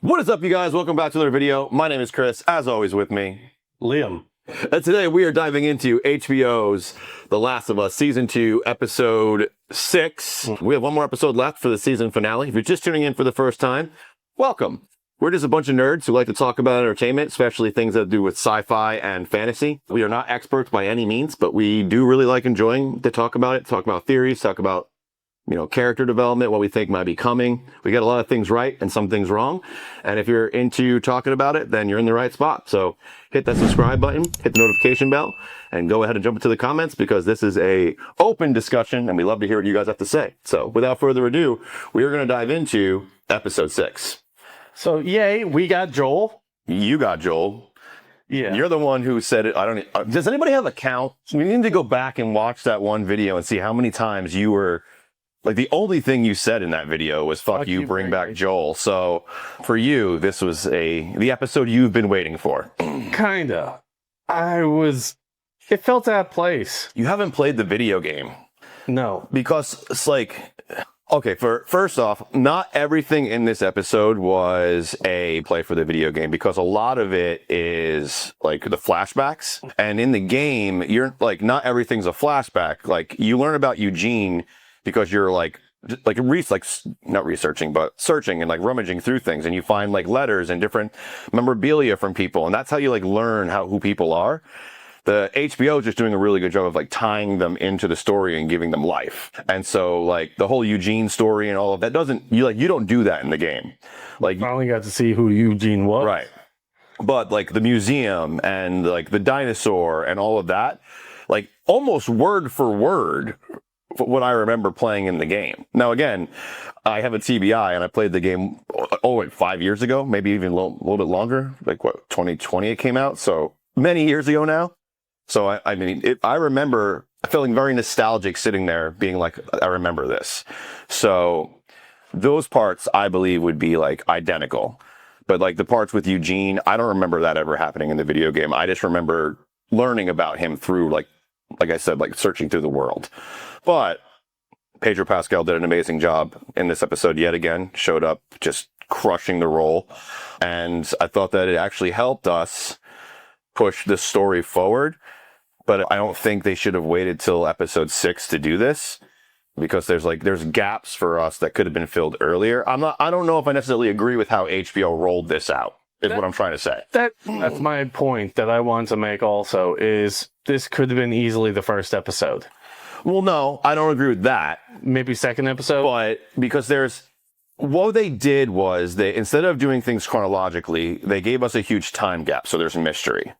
What is up, you guys? Welcome back to another video. My name is Chris, as always with me, Liam. And today we are diving into HBO's The Last of Us Season 2, Episode 6. We have one more episode left for the season finale. If you're just tuning in for the first time, welcome. We're just a bunch of nerds who like to talk about entertainment, especially things that do with sci-fi and fantasy. We are not experts by any means, but we do really like enjoying to talk about it, talk about theories, talk about character development, what we think might be coming. We get a lot of things right and some things wrong. And if you're into talking about it, then you're in the right spot. So hit that subscribe button, hit the notification bell, and go ahead and jump into the comments because this is a open discussion and we love to hear what you guys have to say. So without further ado, we are going to dive into episode 6. So yay, we got Joel. You got Joel. Yeah. You're the one who said it. Does anybody have a count? We need to go back and watch that one video and see how many times you were like, the only thing you said in that video was fuck you, bring back Joel. So for you, this was the episode you've been waiting for. Kinda. It felt out of place. You haven't played the video game. No. Because it's like, okay, first off, not everything in this episode was a play for the video game because a lot of it is like the flashbacks. And in the game, you're like, not everything's a flashback. Like, you learn about Eugene because you're not researching, but searching and like rummaging through things, and you find like letters and different memorabilia from people, and that's how you like learn who people are. The HBO is just doing a really good job of like tying them into the story and giving them life. And so like the whole Eugene story and all of that you don't do that in the game. Like, Finally got to see who Eugene was. Right. But like the museum and like the dinosaur and all of that, like almost word for word what I remember playing in the game. Now, again, I have a TBI and I played the game, 5 years ago, maybe even a little bit longer, like 2020 it came out. So many years ago now. So I remember feeling very nostalgic sitting there being like, I remember this. So those parts I believe would be like identical, but like the parts with Eugene, I don't remember that ever happening in the video game. I just remember learning about him through like I said, like searching through the world. But Pedro Pascal did an amazing job in this episode yet again, showed up just crushing the role. And I thought that it actually helped us push the story forward. But I don't think they should have waited till episode 6 to do this, because there's gaps for us that could have been filled earlier. I don't know if I necessarily agree with how HBO rolled this out, is what I'm trying to say. That's my point that I want to make also, is this could have been easily the first episode. Well, no, I don't agree with that. Maybe second episode? But because what they did was instead of doing things chronologically, they gave us a huge time gap. So there's mystery.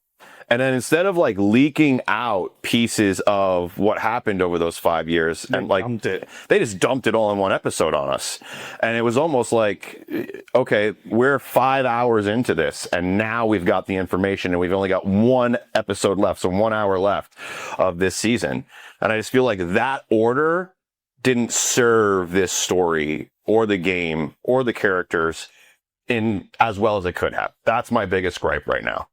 And then instead of like leaking out pieces of what happened over those 5 years, they just dumped it all in one episode on us. And it was almost like, okay, we're 5 hours into this and now we've got the information and we've only got one episode left. So 1 hour left of this season. And I just feel like that order didn't serve this story or the game or the characters in as well as it could have. That's my biggest gripe right now.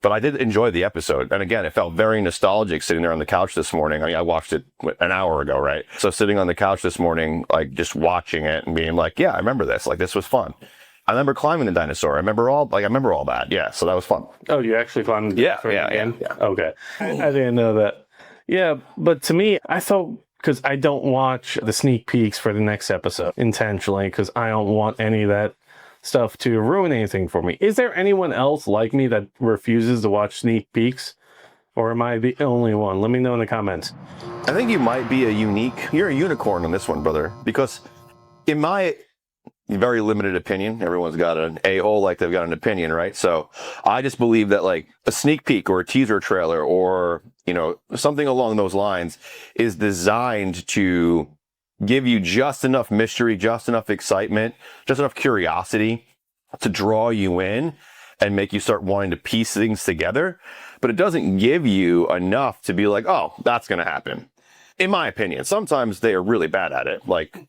But I did enjoy the episode. And again, it felt very nostalgic sitting there on the couch this morning. I watched it an hour ago, right? So sitting on the couch this morning, like just watching it and being like, yeah, I remember this. Like, this was fun. I remember climbing the dinosaur. I remember all that. Yeah. So that was fun. Oh, you actually climbed the dinosaur again? Yeah. Okay. I didn't know that. Yeah. But to me, I thought, because I don't watch the sneak peeks for the next episode intentionally, because I don't want any of that stuff to ruin anything for me. Is there anyone else like me that refuses to watch sneak peeks, or am I the only one? Let me know in the comments. I think you might be you're a unicorn on this one, brother, because in my very limited opinion, everyone's got an a-hole like they've got an opinion, right? So I just believe that like a sneak peek or a teaser trailer or something along those lines is designed to give you just enough mystery, just enough excitement, just enough curiosity to draw you in and make you start wanting to piece things together. But it doesn't give you enough to be like, oh, that's going to happen. In my opinion, sometimes they are really bad at it, like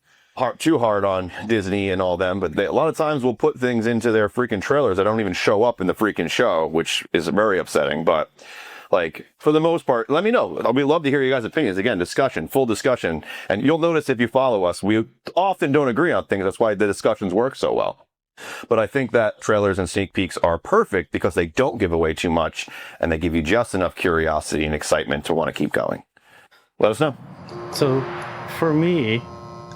too hard on Disney and all them, but they a lot of times will put things into their freaking trailers that don't even show up in the freaking show, which is very upsetting. But like, for the most part, let me know. We'd love to hear you guys' opinions. Again, full discussion. And you'll notice if you follow us, we often don't agree on things. That's why the discussions work so well. But I think that trailers and sneak peeks are perfect because they don't give away too much and they give you just enough curiosity and excitement to want to keep going. Let us know. So for me,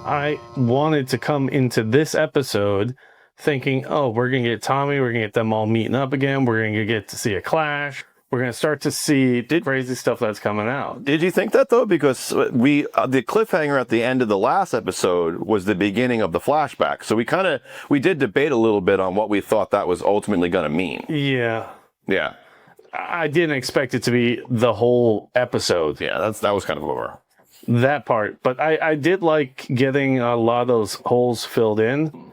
I wanted to come into this episode thinking, oh, we're going to get Tommy, we're going to get them all meeting up again, we're going to get to see a clash, we're going to start to see crazy stuff that's coming out. Did you think that though? Because the cliffhanger at the end of the last episode was the beginning of the flashback. So we did debate a little bit on what we thought that was ultimately going to mean. Yeah. Yeah. I didn't expect it to be the whole episode. Yeah, that was kind of over. That part. But I did like getting a lot of those holes filled in.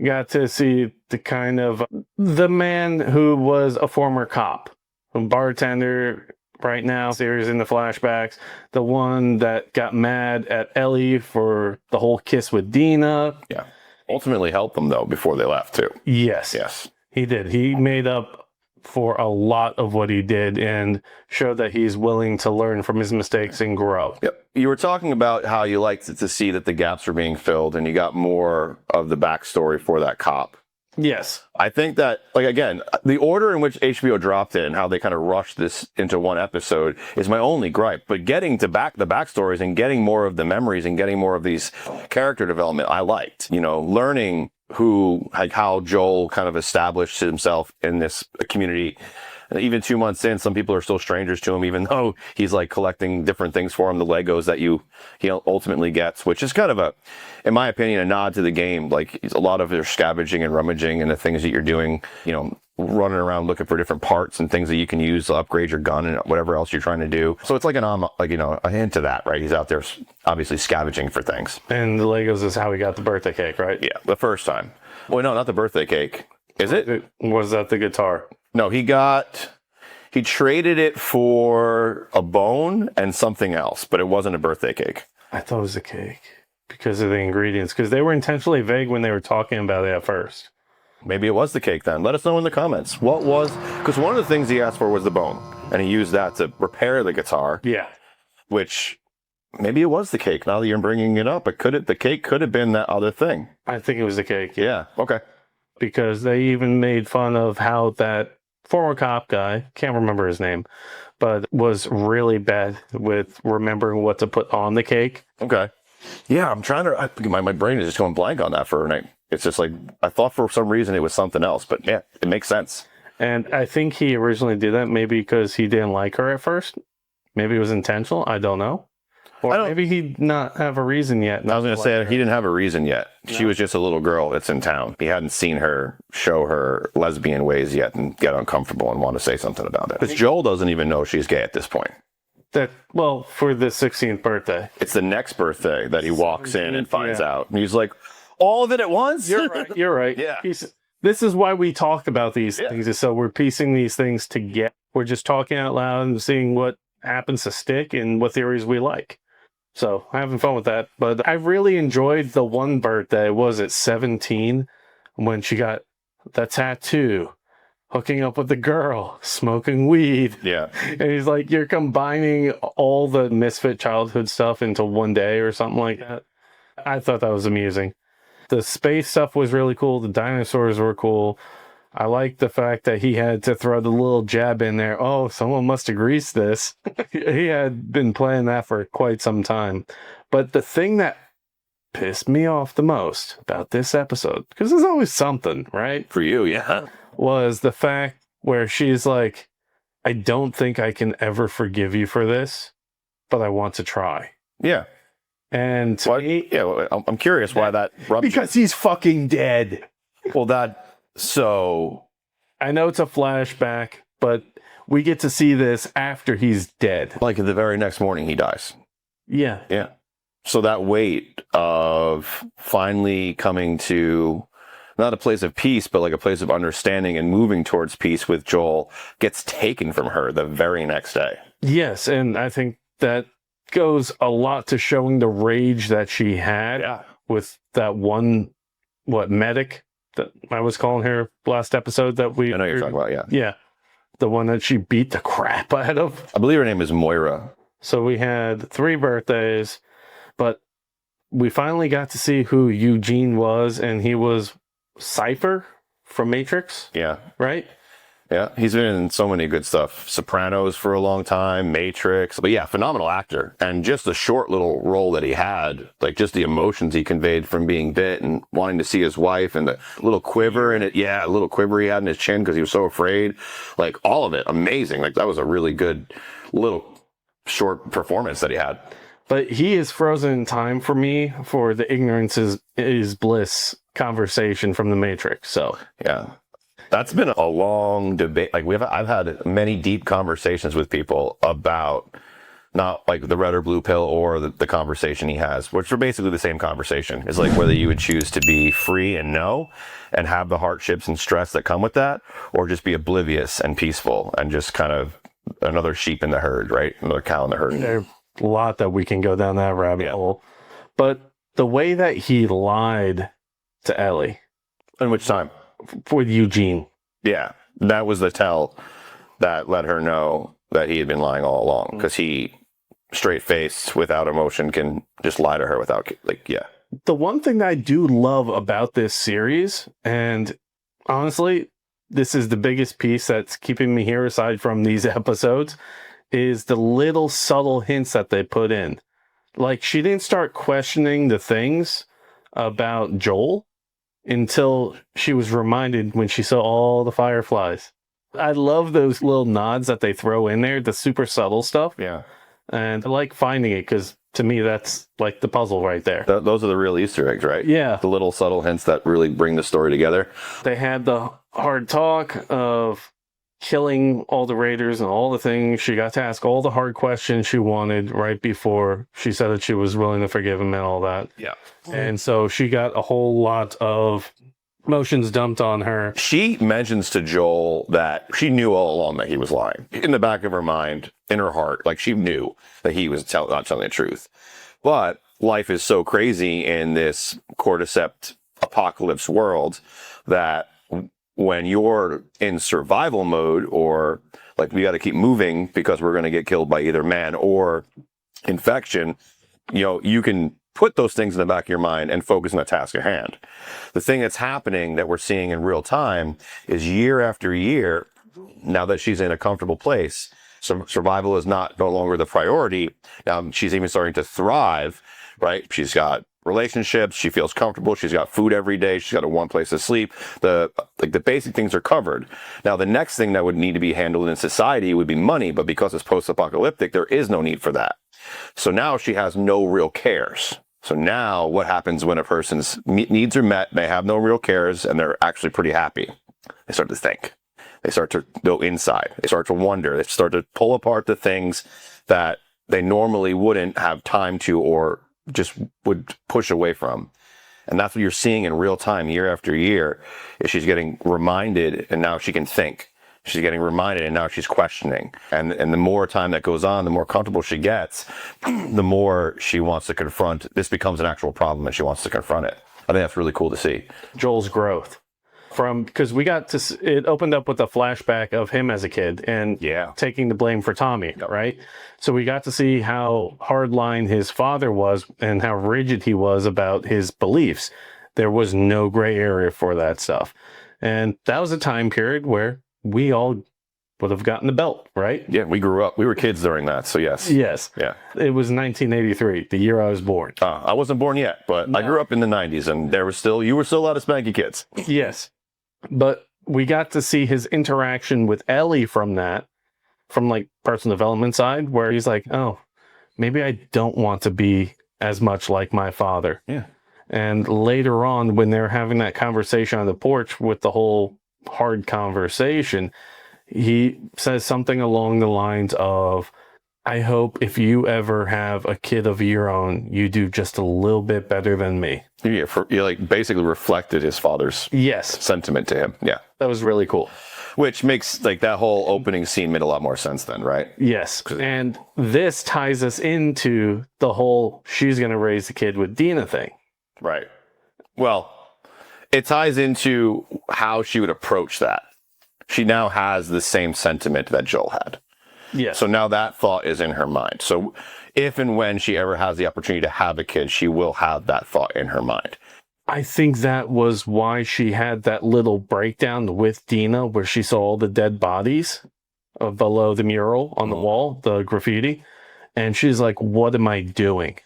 Got to see the man who was a former cop, a bartender right now, series in the flashbacks, the one that got mad at Ellie for the whole kiss with Dina. Yeah. Ultimately helped them though before they left too. Yes. Yes. He did. He made up for a lot of what he did and showed that he's willing to learn from his mistakes and grow. Yep. You were talking about how you liked to see that the gaps were being filled and you got more of the backstory for that cop. Yes. I think that, like, again, the order in which HBO dropped it and how they kind of rushed this into one episode is my only gripe. But getting to the backstories and getting more of the memories and getting more of these character development, I liked. Learning how Joel kind of established himself in this community. Even 2 months in, some people are still strangers to him, even though he's like collecting different things for him, the Legos that he ultimately gets, which is kind of in my opinion, a nod to the game. Like a lot of their scavenging and rummaging and the things that you're doing, running around looking for different parts and things that you can use to upgrade your gun and whatever else you're trying to do. So it's like a hint to that, right? He's out there obviously scavenging for things. And the Legos is how he got the birthday cake, right? Yeah, the first time. Well, no, not the birthday cake. Is it? Was that the guitar? No, he traded it for a bone and something else, but it wasn't a birthday cake. I thought it was a cake because of the ingredients, because they were intentionally vague when they were talking about it at first. Maybe it was the cake then. Let us know in the comments. Because one of the things he asked for was the bone, and he used that to repair the guitar. Yeah. Which, maybe it was the cake now that you're bringing it up. The cake could have been that other thing. I think it was the cake. Yeah, okay. Because they even made fun of how that former cop guy, can't remember his name, but was really bad with remembering what to put on the cake. Okay. Yeah, I'm trying to, my brain is just going blank on that for a night. It's just like, I thought for some reason it was something else, but yeah, it makes sense. And I think he originally did that maybe because he didn't like her at first. Maybe it was intentional. I don't know. Or maybe he did not have a reason yet. I was going to say, he didn't have a reason yet. No. She was just a little girl that's in town. He hadn't seen her show her lesbian ways yet and get uncomfortable and want to say something about it. Because Joel doesn't even know she's gay at this point. For the 16th birthday. It's the next birthday that he walks in and finds out. And he's like, all of it at once? You're right. You're right. Yeah. This is why we talk about these things, is so we're piecing these things together. We're just talking out loud and seeing what happens to stick and what theories we like. So having fun with that. But I really enjoyed the one birthday, was it 17, when she got the tattoo, hooking up with the girl, smoking weed. Yeah. And he's like, you're combining all the misfit childhood stuff into one day or something like that. I thought that was amusing. The space stuff was really cool. The dinosaurs were cool. I like the fact that he had to throw the little jab in there. Oh, someone must have greased this. He had been playing that for quite some time. But the thing that pissed me off the most about this episode, because there's always something, right? For you, yeah. Was the fact where she's like, I don't think I can ever forgive you for this, but I want to try. Yeah. And I'm curious why that rubbed because he's fucking dead. Well, so I know it's a flashback, but we get to see this after he's dead. Like the very next morning he dies. Yeah. Yeah. So that weight of finally coming to not a place of peace, but like a place of understanding and moving towards peace with Joel gets taken from her the very next day. Yes. And I think that goes a lot to showing the rage that she had with that one, medic that I was calling her last episode that I know you're talking about, yeah. Yeah. The one that she beat the crap out of. I believe her name is Moira. So we had 3 birthdays, but we finally got to see who Eugene was, and he was Cypher from Matrix, Yeah. right? Yeah, he's been in so many good stuff. Sopranos for a long time, Matrix. But yeah, phenomenal actor. And just the short little role that he had, like just the emotions he conveyed from being bit and wanting to see his wife and the little quiver in it. Yeah, a little quiver he had in his chin because he was so afraid. Like all of it, amazing. Like that was a really good little short performance that he had. But he is frozen in time for me for the ignorance is bliss conversation from the Matrix. So yeah. That's been a long debate. Like I've had many deep conversations with people about not like the red or blue pill or the conversation he has, which are basically the same conversation. It's like whether you would choose to be free and know and have the hardships and stress that come with that, or just be oblivious and peaceful and just kind of another sheep in the herd, right? Another cow in the herd. there's a lot that we can go down that rabbit hole. But the way that he lied to Ellie. In which time? With Eugene. Yeah, that was the tell that let her know that he had been lying all along, because he, straight-faced, without emotion, can just lie to her without, like, yeah. The one thing that I do love about this series, and honestly, this is the biggest piece that's keeping me here aside from these episodes, is the little subtle hints that they put in. Like, she didn't start questioning the things about Joel until she was reminded when she saw all the fireflies. I love those little nods that they throw in there, the super subtle stuff. Yeah. And I like finding it because to me, that's like the puzzle right there. Those are the real Easter eggs, right? Yeah. The little subtle hints that really bring the story together. They had the hard talk of killing all the raiders and all the things. She got to ask all the hard questions she wanted right before she said that she was willing to forgive him and all that. Yeah. And so she got a whole lot of emotions dumped on her. She mentions to Joel that she knew all along that he was lying. In the back of her mind, in her heart, like she knew that he was not telling the truth. But life is so crazy in this cordyceps apocalypse world that when you're in survival mode, or like we got to keep moving because we're going to get killed by either man or infection, you can put those things in the back of your mind and focus on the task at hand. The thing that's happening that we're seeing in real time is year after year, now that she's in a comfortable place, survival is no longer the priority. Now she's even starting to thrive, right? She's got relationships, she feels comfortable, she's got food every day, she's got a one place to sleep. The basic things are covered. Now the next thing that would need to be handled in society would be money, but because it's post-apocalyptic, there is no need for that. So now she has no real cares. So now what happens when a person's needs are met, they have no real cares, and they're actually pretty happy? They start to think. They start to go inside. They start to wonder. They start to pull apart the things that they normally wouldn't have time to, or just would push away from. And that's what you're seeing in real time year after year, is she's getting reminded, and now she can think. She's getting reminded, and now she's questioning. And the more time that goes on, the more comfortable she gets, the more she wants to confront. This becomes an actual problem, and she wants to confront it. I think that's really cool to see. Joel's growth. Because we got to, it opened up with a flashback of him as a kid and taking the blame for Tommy, right? So we got to see how hardline his father was and how rigid he was about his beliefs. There was no gray area for that stuff. And that was a time period where we all would have gotten the belt, right? Yeah, we grew up. We were kids during that, so yes. Yes. Yeah. It was 1983, the year I was born. I wasn't born yet, but no. I grew up in the 90s, and you were still a lot of spanky kids. Yes. But we got to see his interaction with Ellie from like personal development side, where he's like, oh, maybe I don't want to be as much like my father. Yeah. And later on, when they're having that conversation on the porch with the whole hard conversation, he says something along the lines of, I hope if you ever have a kid of your own, you do just a little bit better than me. Yeah, you like basically reflected his father's sentiment to him. Yeah. That was really cool. Which makes like that whole opening scene made a lot more sense then, right? Yes. And this ties us into the whole she's going to raise the kid with Dina thing. Right. Well, it ties into how she would approach that. She now has the same sentiment that Joel had. Yeah. So now that thought is in her mind. So if and when she ever has the opportunity to have a kid, she will have that thought in her mind. I think that was why she had that little breakdown with Dina where she saw all the dead bodies below the mural on the wall, the graffiti. And she's like, what am I doing?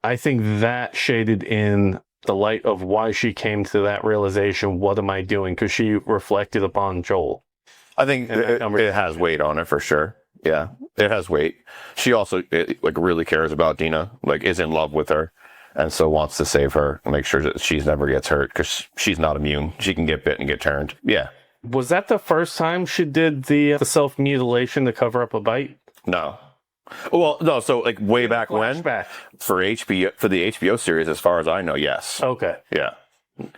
I think that shaded in the light of why she came to that realization. What am I doing? Because she reflected upon Joel. I think it has weight on it for sure. Yeah, it has weight. She also like really cares about Dina, like is in love with her, and so wants to save her and make sure that she never gets hurt because she's not immune. She can get bit and get turned. Yeah. Was that the first time she did the self-mutilation to cover up a bite? No. Well, no. So like way back when for the HBO series, as far as I know, yes. Okay. Yeah.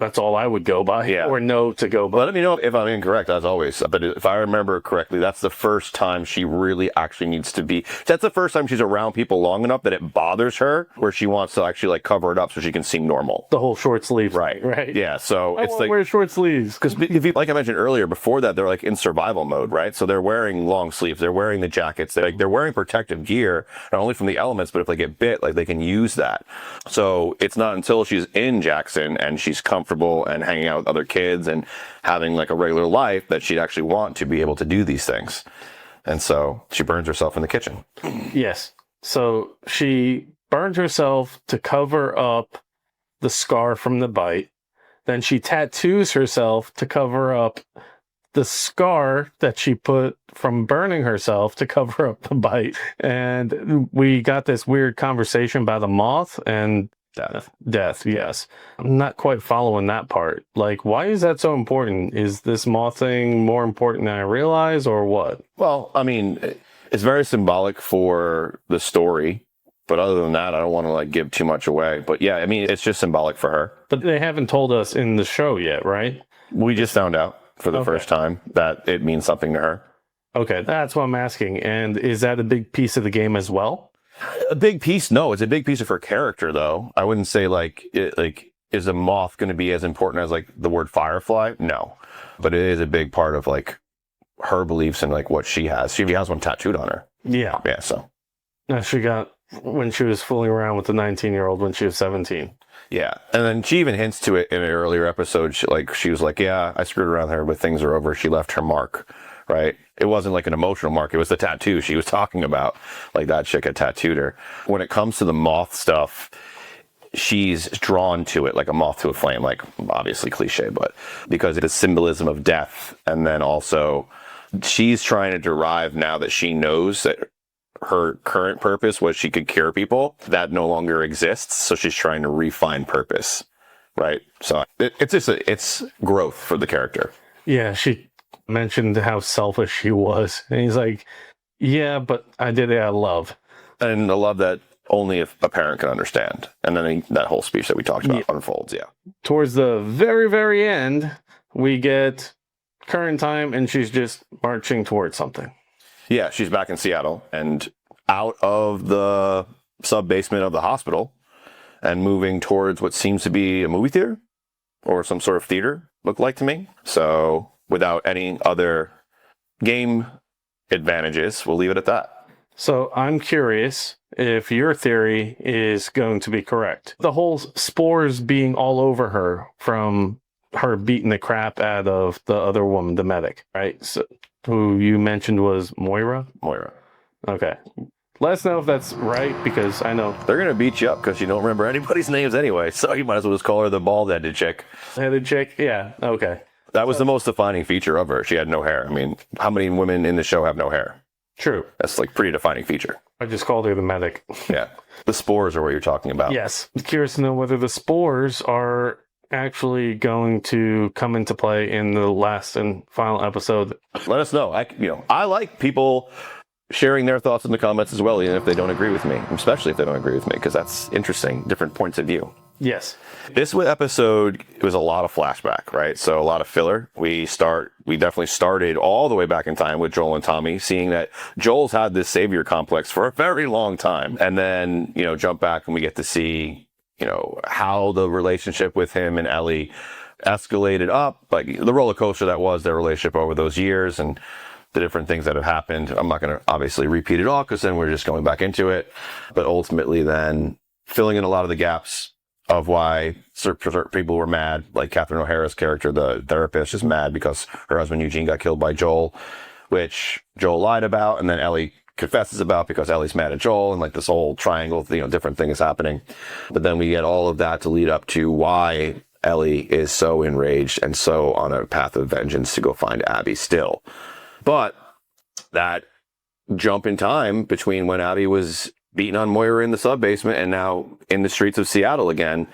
That's all I would go by, or know to go by. Let me know if I'm incorrect, as always. But if I remember correctly, that's the first time she really actually needs to be. That's the first time she's around people long enough that it bothers her, where she wants to actually like cover it up so she can seem normal. The whole short sleeve, right? Yeah. So it's like wear short sleeves because if you, like I mentioned earlier, before that they're like in survival mode, right? So they're wearing long sleeves, they're wearing the jackets, they're wearing protective gear, not only from the elements, but if they get bit, like they can use that. So it's not until she's in Jackson and she's comfortable and hanging out with other kids and having like a regular life that she'd actually want to be able to do these things. And so she burns herself in the kitchen. Yes. So she burned herself to cover up the scar from the bite. Then she tattoos herself to cover up the scar that she put from burning herself to cover up the bite. And we got this weird conversation about a moth and Death, yes. I'm not quite following that part. Like, why is that so important? Is this moth thing more important than I realize, or what? Well, I mean, it's very symbolic for the story. But other than that, I don't want to like give too much away. But yeah, I mean, it's just symbolic for her. But they haven't told us in the show yet, right? We just found out for the first time that it means something to her. Okay, that's what I'm asking. And is that a big piece of the game as well? A big piece? No, it's a big piece of her character, though. I wouldn't say is a moth going to be as important as like the word firefly? No, but it is a big part of like her beliefs and like what she has. She has one tattooed on her. Yeah. So she got when she was fooling around with the 19-year-old when she was 17. Yeah, and then she even hints to it in an earlier episode. She was like, "Yeah, I screwed around her, but things are over." She left her mark. Right? It wasn't like an emotional mark. It was the tattoo she was talking about. Like that chick had tattooed her. When it comes to the moth stuff, she's drawn to it like a moth to a flame, like obviously cliche, but because it is symbolism of death. And then also she's trying to derive, now that she knows that her current purpose was she could cure people, that no longer exists. So she's trying to refine purpose. Right? So it's growth for the character. Yeah, she mentioned how selfish she was, and he's like, yeah, but I did it out of love, and a love that only if a parent can understand. And then that whole speech that we talked about unfolds. Towards the very, very end, we get current time, and she's just marching towards something. She's back in Seattle and out of the sub basement of the hospital and moving towards what seems to be a movie theater or some sort of theater, looked like to me. So without any other game advantages, we'll leave it at that. So I'm curious if your theory is going to be correct. The whole spores being all over her from her beating the crap out of the other woman, the medic, right? So, who you mentioned was Moira? Moira. Okay. Let us know if that's right, because I know they're going to beat you up because you don't remember anybody's names anyway. So you might as well just call her the bald-headed chick. Headed chick? Yeah. Okay. That was the most defining feature of her. She had no hair. I mean, how many women in the show have no hair? True. That's like pretty defining feature. I just called her the medic. Yeah. The spores are what you're talking about. Yes. I'm curious to know whether the spores are actually going to come into play in the last and final episode. Let us know. I like people sharing their thoughts in the comments as well, even if they don't agree with me, especially if they don't agree with me, because that's interesting, different points of view. Yes. This episode, it was a lot of flashback, right? So a lot of filler. We definitely started all the way back in time with Joel and Tommy, seeing that Joel's had this savior complex for a very long time. And then, jump back and we get to see, how the relationship with him and Ellie escalated up, like the roller coaster that was their relationship over those years and the different things that have happened. I'm not going to obviously repeat it all because then we're just going back into it. But ultimately then filling in a lot of the gaps of why certain people were mad, like Catherine O'Hara's character, the therapist, is mad because her husband Eugene got killed by Joel, which Joel lied about, and then Ellie confesses about because Ellie's mad at Joel, and like this whole triangle, different thing is happening. But then we get all of that to lead up to why Ellie is so enraged and so on a path of vengeance to go find Abby still. But that jump in time between when Abby was beating on Moira in the sub-basement and now in the streets of Seattle again,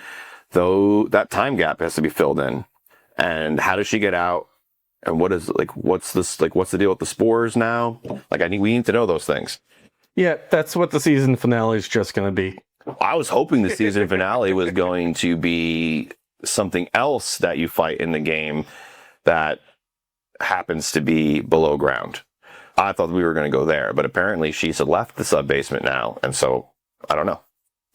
though that time gap has to be filled in. And how does she get out? And what's the deal with the spores now? We need to know those things. Yeah, that's what the season finale is just going to be. I was hoping the season finale was going to be something else that you fight in the game that happens to be below ground. I thought we were going to go there, but apparently she's left the sub-basement now, and so I don't know.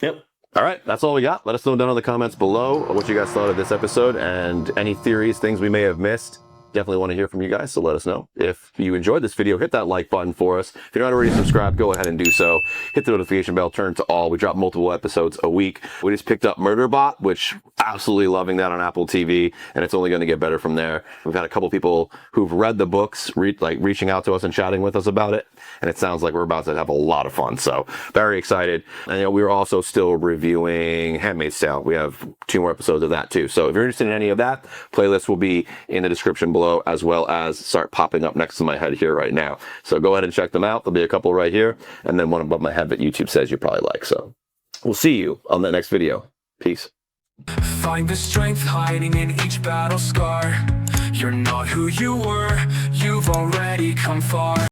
Yep. All right, that's all we got. Let us know down in the comments below what you guys thought of this episode and any theories, things we may have missed. Definitely want to hear from you guys, so let us know. If you enjoyed this video, hit that like button for us. If you're not already subscribed, go ahead and do so. Hit the notification bell, turn to all. We drop multiple episodes a week. We just picked up Murderbot, which absolutely loving that on Apple TV, and it's only going to get better from there. We've had a couple people who've read the books, reaching out to us and chatting with us about it, and it sounds like we're about to have a lot of fun, so very excited. And we're also still reviewing Handmaid's Tale. We have 2 more episodes of that too, so if you're interested in any of that, playlists will be in the description below, as well as start popping up next to my head here right now. So go ahead and check them out. There'll be a couple right here, and then one above my head that YouTube says you probably like. So we'll see you on the next video. Peace. Find the strength hiding in each battle scar. You're not who you were, you've already come far.